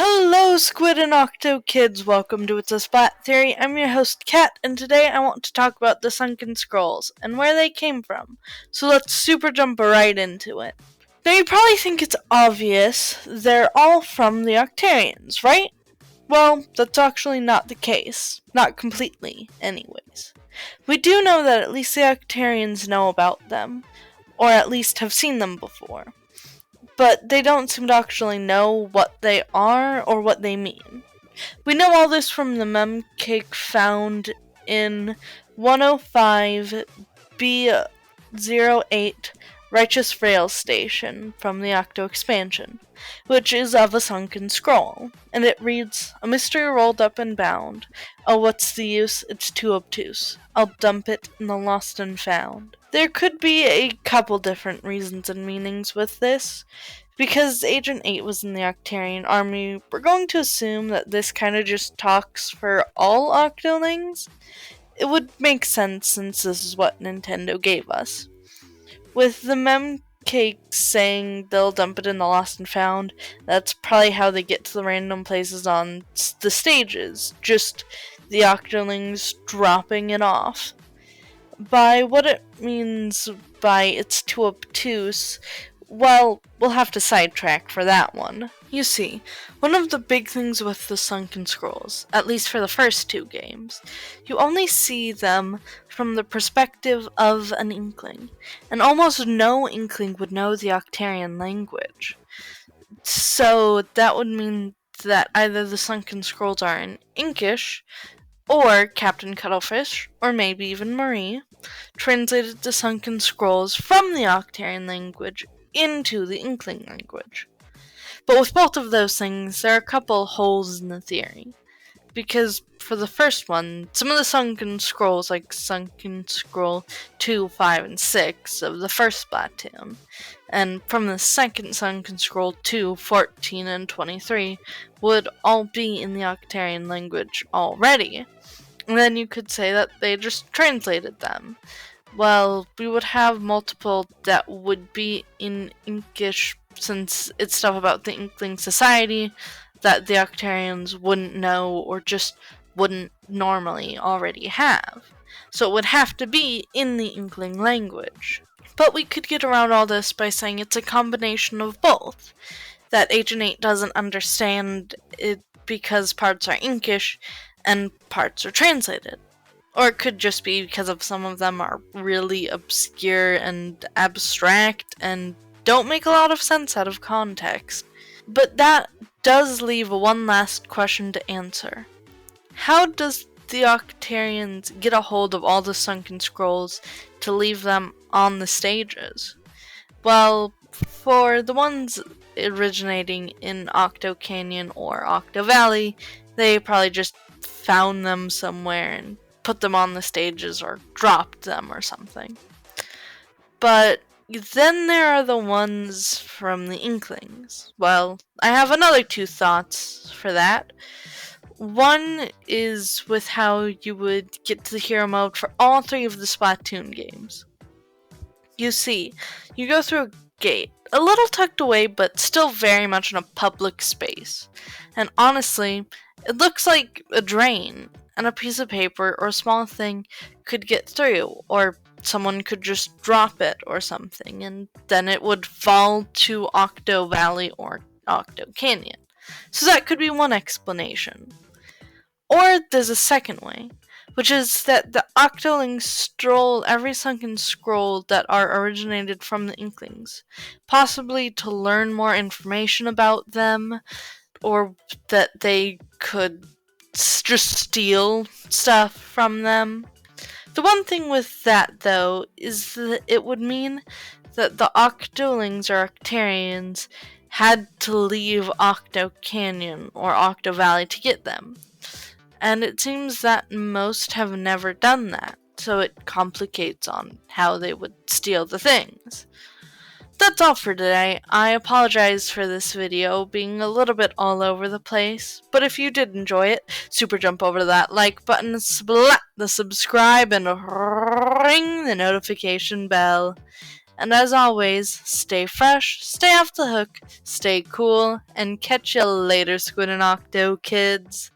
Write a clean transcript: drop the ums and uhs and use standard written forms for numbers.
Hello, Squid and Octo kids. Welcome to It's a Splat Theory. I'm your host, Kat, and today I want to talk about the Sunken Scrolls and where they came from. So let's super jump right into it. Now, you probably think it's obvious they're all from the Octarians, right? Well, that's actually not the case. Not completely, anyways. We do know that at least the Octarians know about them, or at least have seen them before. But they don't seem to actually know what they are or what they mean. We know all this from the mem cake found in 105 B08 Righteous Rail Station from the Octo expansion, which is of a sunken scroll, and it reads, "A mystery rolled up and bound. Oh, what's the use? It's too obtuse. I'll dump it in the lost and found." There could be a couple different reasons and meanings with this. Because Agent 8 was in the Octarian army, we're going to assume that this kind of just talks for all Octolings. It would make sense since this is what Nintendo gave us. With the mem cakes saying they'll dump it in the lost and found, that's probably how they get to the random places on the stages, just the Octolings dropping it off. By what it means by it's too obtuse, well, we'll have to sidetrack for that one. You see, one of the big things with the Sunken Scrolls, at least for the first two games, you only see them from the perspective of an Inkling, and almost no Inkling would know the Octarian language. So that would mean that either the Sunken Scrolls are in Inkish, or Captain Cuttlefish, or maybe even Marie, translated the Sunken Scrolls from the Octarian language into the Inkling language. But with both of those things, there are a couple holes in the theory. Because for the first one, some of the Sunken Scrolls, like Sunken Scroll 2, 5, and 6 of the first Splatoon, and from the second Sunken Scroll 2, 14, and 23, would all be in the Octarian language already. And then you could say that they just translated them. Well, we would have multiple that would be in Inkish since it's stuff about the Inkling Society that the Octarians wouldn't know or just wouldn't normally already have. So it would have to be in the Inkling language. But we could get around all this by saying it's a combination of both. That Agent 8 doesn't understand it because parts are Inkish and parts are translated. Or it could just be because of some of them are really obscure and abstract and don't make a lot of sense out of context. But that does leave one last question to answer. How does the Octarians get a hold of all the Sunken Scrolls to leave them on the stages? Well, for the ones originating in Octo Canyon or Octo Valley, they probably just found them somewhere and put them on the stages or dropped them or something. But then there are the ones from the Inklings. Well, I have another two thoughts for that. One is with how you would get to the hero mode for all three of the Splatoon games. You see, you go through a gate, a little tucked away but still very much in a public space. And honestly, it looks like a drain, and a piece of paper or a small thing could get through, or someone could just drop it or something, and then it would fall to Octo Valley or Octo Canyon. So that could be one explanation. Or there's a second way, which is that the Octolings stole every Sunken Scroll that are originated from the Inklings, possibly to learn more information about them, or that they could just steal stuff from them. The one thing with that, though, is that it would mean that the Octolings or Octarians had to leave Octo Canyon or Octo Valley to get them. And it seems that most have never done that, so it complicates on how they would steal the things. That's all for today. I apologize for this video being a little bit all over the place, but if you did enjoy it, super jump over to that like button, splat the subscribe, and ring the notification bell. And as always, stay fresh, stay off the hook, stay cool, and catch you later, Squid and Octo kids.